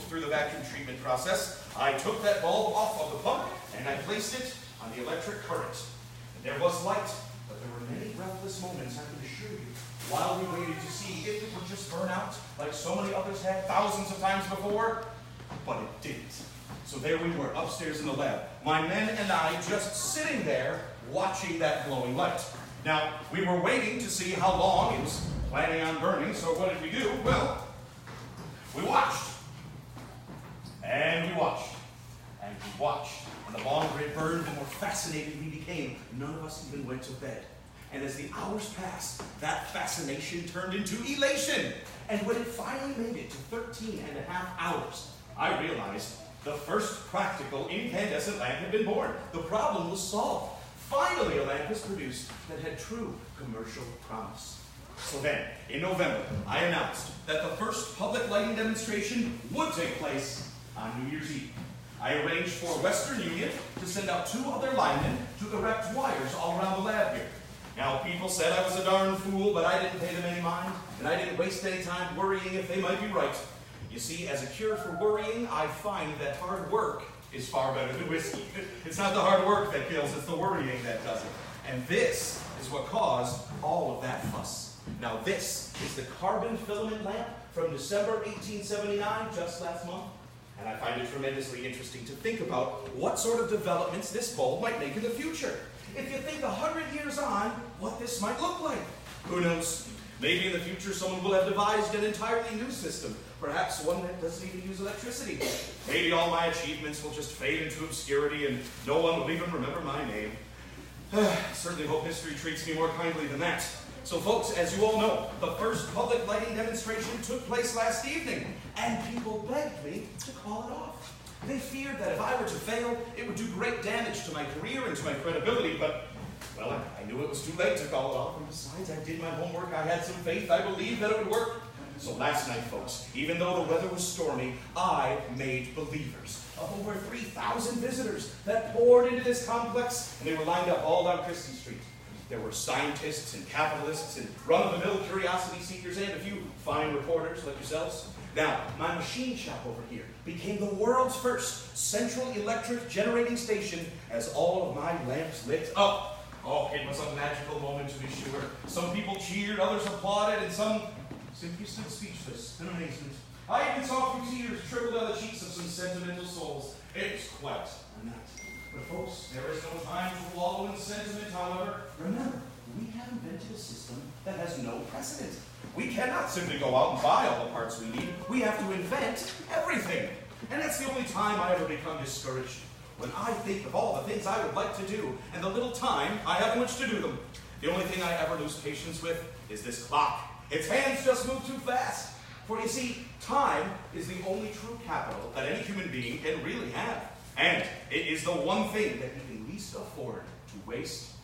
through the vacuum treatment process, I took that bulb off of the pump and I placed it on the electric current. And there was light, but there were many breathless moments, I can assure you, while we waited to see if it would just burn out like so many others had thousands of times before, but it didn't. So there we were, upstairs in the lab, my men and I just sitting there watching that glowing light. Now, we were waiting to see how long it was planning on burning, so what did we do? Well, we watched. And we watched. And we watched. And the longer it burned, the more fascinated we became. None of us even went to bed. And as the hours passed, that fascination turned into elation. And when it finally made it to 13 and a half hours, I realized the first practical incandescent lamp had been born. The problem was solved. Finally, a lamp was produced that had true commercial promise. So then, in November, I announced that the first public lighting demonstration would take place on New Year's Eve. I arranged for Western Union to send out 2 other linemen to erect wires all around the lab here. Now, people said I was a darn fool, but I didn't pay them any mind, and I didn't waste any time worrying if they might be right. You see, as a cure for worrying, I find that hard work is far better than whiskey. It's not the hard work that kills, it's the worrying that does it. And this is what caused all of that fuss. Now this is the carbon filament lamp from December 1879, just last month. And I find it tremendously interesting to think about what sort of developments this bulb might make in the future. If you think 100 years on, what this might look like. Who knows? Maybe in the future someone will have devised an entirely new system, perhaps one that doesn't even use electricity. Maybe all my achievements will just fade into obscurity and no one will even remember my name. Certainly hope history treats me more kindly than that. So folks, as you all know, the first public lighting demonstration took place last evening, and people begged me to call it off. They feared that if I were to fail, it would do great damage to my career and to my credibility, but well, I knew it was too late to call it off, and besides, I did my homework, I had some faith, I believed that it would work. So last night, folks, even though the weather was stormy, I made believers of over 3,000 visitors that poured into this complex, and they were lined up all down Christie Street. There were scientists and capitalists and run-of-the-mill curiosity seekers and a few fine reporters like yourselves. Now, my machine shop over here became the world's first central electric generating station as all of my lamps lit up. Oh, it was a magical moment to be sure. Some people cheered, others applauded, and some simply stood speechless in amazement. I even saw a few tears trickle down the cheeks of some sentimental souls. It was quite a night. But folks, there is no time to wallow in sentiment, however. Remember, we have invented a system that has no precedent. We cannot simply go out and buy all the parts we need. We have to invent everything. And that's the only time I ever become discouraged. When I think of all the things I would like to do and the little time I have in which to do them. The only thing I ever lose patience with is this clock. Its hands just move too fast. For you see, time is the only true capital that any human being can really have. And it is the one thing that we can least afford to waste